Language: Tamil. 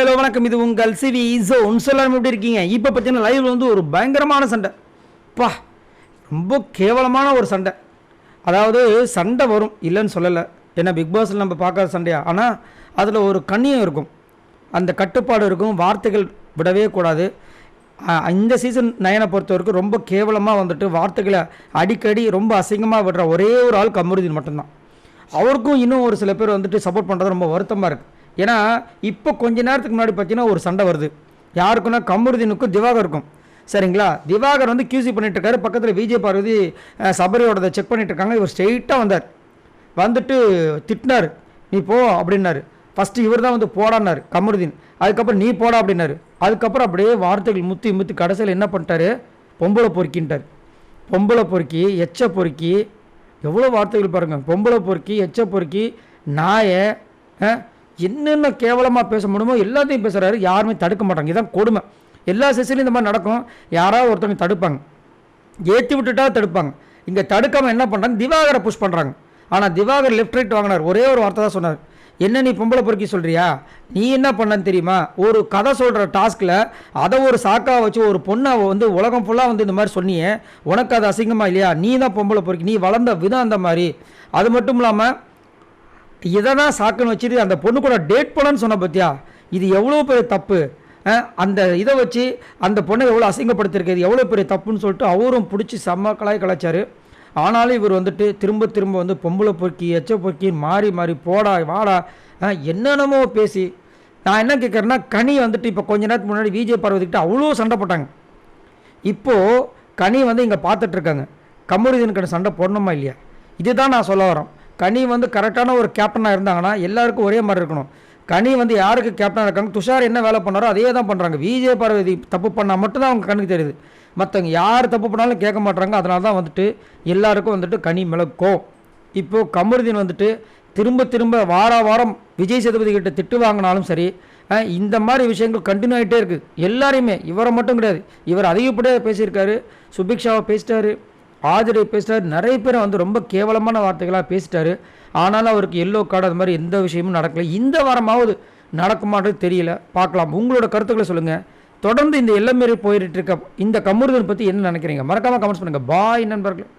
ஹலோ வணக்கம், இது உங்கள் சிவி ஜோன். சொல்லாமல் எப்படி இருக்கீங்க? இப்போ பார்த்தீங்கன்னா லைவ்ல வந்து ஒரு பயங்கரமான சண்டை. பா, ரொம்ப கேவலமான ஒரு சண்டை. அதாவது சண்டை வரும், இல்லைன்னு சொல்லலை. ஏன்னா பிக் பாஸில் நம்ம பார்க்காத சண்டையா, ஆனால் அதில் ஒரு கண்ணியம் இருக்கும், அந்த கட்டுப்பாடு இருக்கும், வார்த்தைகள் விடவே கூடாது. இந்த சீசன் 9 பொறுத்த வரைக்கும் ரொம்ப கேவலமாக வந்துட்டு வார்த்தைகளை அடிக்கடி ரொம்ப அசிங்கமாக விடுற ஒரே ஒரு ஆள் கமருதீன் மட்டும்தான். அவருக்கும் இன்னும் ஒரு சில பேர் வந்துட்டு சப்போர்ட் பண்ணுறது ரொம்ப வருத்தமாக இருக்குது. ஏன்னா இப்போ கொஞ்ச நேரத்துக்கு முன்னாடி பார்த்தீங்கன்னா ஒரு சண்டை வருது. யாருக்குன்னா கமருதீனுக்கும் திவாகருக்கும். சரிங்களா? திவாகர் வந்து கியூசி பண்ணிட்டு இருக்காரு, பக்கத்தில் விஜய் பார்வதி சபரியோட செக் பண்ணிட்டு இருக்காங்க. இவர் ஸ்ட்ரெயிட்டாக வந்தார், வந்துட்டு திட்டினார், நீ போ அப்படின்னாரு. ஃபஸ்ட்டு இவர் தான் வந்து போடான்னாரு கமருதீன், அதுக்கப்புறம் நீ போடா அப்படின்னாரு. அதுக்கப்புறம் அப்படியே வார்த்தைகள் முத்தி முத்தி கடைசியில் என்ன பண்ணிட்டாரு, பொம்பளை பொறுக்கின்ட்டார். பொம்பளை பொறுக்கி, எச்ச பொறுக்கி, எவ்வளோ வார்த்தைகள் பாருங்கள். பொம்பளை பொறுக்கி, எச்ச பொறுக்கி, நாயை, என்னென்ன கேவலமாக பேச முடியுமோ எல்லாத்தையும் பேசுகிறாரு. யாருமே தடுக்க மாட்டாங்க. இதுதான் கொடுமை. எல்லா செஷன்லையும் இந்த மாதிரி நடக்கும். யாராவது ஒருத்தவங்க தடுப்பாங்க, ஏற்றி விட்டுட்டா தடுப்பாங்க. இங்கே தடுக்காமல் என்ன பண்ணுறாங்க, திவாகரை புஷ் பண்ணுறாங்க. ஆனால் திவாகர் லெஃப்ட் ரைட் வாங்கினார். ஒரே ஒரு வார்த்தை தான் சொன்னார், என்ன நீ பொம்பளை பொறுக்கி சொல்கிறியா, நீ என்ன பண்ணன்னு தெரியுமா? ஒரு கதை சொல்கிற டாஸ்கில் அதை ஒரு சாக்காக வச்சு ஒரு பொண்ணை வந்து உலகம் ஃபுல்லாக வந்து இந்த மாதிரி சொன்னியே, உனக்கு அது அசிங்கமாக இல்லையா? நீ தான் பொம்பளை பொறுக்கி, நீ வளர்ந்த விதம் அந்த மாதிரி. அது மட்டும் இல்லாமல் இதை தான் சாக்குன்னு வச்சுட்டு அந்த பொண்ணு கூட டேட் பண்ணன்னு சொன்ன பார்த்தியா, இது எவ்வளோ பெரிய தப்பு. அந்த இதை வச்சு அந்த பொண்ணை எவ்வளோ அசிங்கப்படுத்திருக்கிறது, எவ்வளோ பெரிய தப்புன்னு சொல்லிட்டு அவரும் பிடிச்சி செம்ம கலாச்சார். ஆனாலும் இவர் வந்துட்டு திரும்ப திரும்ப வந்து பொம்பளை பொறுக்கி, எச்ச பொறுக்கி, மாறி மாறி போடா வாடா என்னென்னமோ பேசி. நான் என்ன கேட்குறேன்னா, கனி வந்துட்டு இப்போ கொஞ்ச நேரத்துக்கு முன்னாடி விஜய் பார்வதிக்கிட்ட அவ்வளோ சண்டை போட்டாங்க. இப்போது கனி வந்து இங்கே பார்த்துட்ருக்காங்க, கமருதீனுக்கு சண்டை போடணுமா இல்லையா? இதுதான் நான் சொல்ல வரேன். கனி வந்து கரெக்டான ஒரு கேப்டனாக இருந்தாங்கன்னா எல்லாருக்கும் ஒரே மாதிரி இருக்கணும். கனி வந்து யாருக்கு கேப்டனாக இருக்காங்க, துஷார் என்ன வேலை பண்ணாரோ அதே தான் பண்ணுறாங்க. விஜய் பார்வதி தப்பு பண்ணால் மட்டும்தான் அவங்க கண்ணுக்கு தெரியுது, மற்றவங்க யார் தப்பு பண்ணாலும் கேட்க மாட்டாங்க. அதனால தான் வந்துட்டு எல்லாருக்கும் வந்துட்டு கனி மிளக்கோ. இப்போது கமருதீன் வந்துட்டு திரும்ப திரும்ப வாரம் விஜய் சேதுபதி கிட்ட திட்டு வாங்கினாலும் சரி, இந்த மாதிரி விஷயங்கள் கண்டினியூ ஆகிட்டே இருக்குது. எல்லாரையுமே, இவரை மட்டும் கிடையாது, இவர் அதிகப்படியாக பேசியிருக்காரு, சுபிக்ஷாவை பேசிட்டாரு, ஆதிரை பேசிட்டார், நிறைய பேரை வந்து ரொம்ப கேவலமான வார்த்தைகளாக பேசிட்டாரு. ஆனாலும் அவருக்கு எல்லோ கார்டு அது மாதிரி எந்த விஷயமும் நடக்கலை. இந்த வாரமாவது நடக்குமான்றது தெரியல, பார்க்கலாம். உங்களோட கருத்துக்களை சொல்லுங்கள். தொடர்ந்து இந்த எல்லை மாரி போயிட்டு இருக்க இந்த கமருதீன் பற்றி என்ன நினைக்கிறீங்க? மறக்காமல் கமெண்ட்ஸ் பண்ணுங்கள். பாய் நண்பர்களே.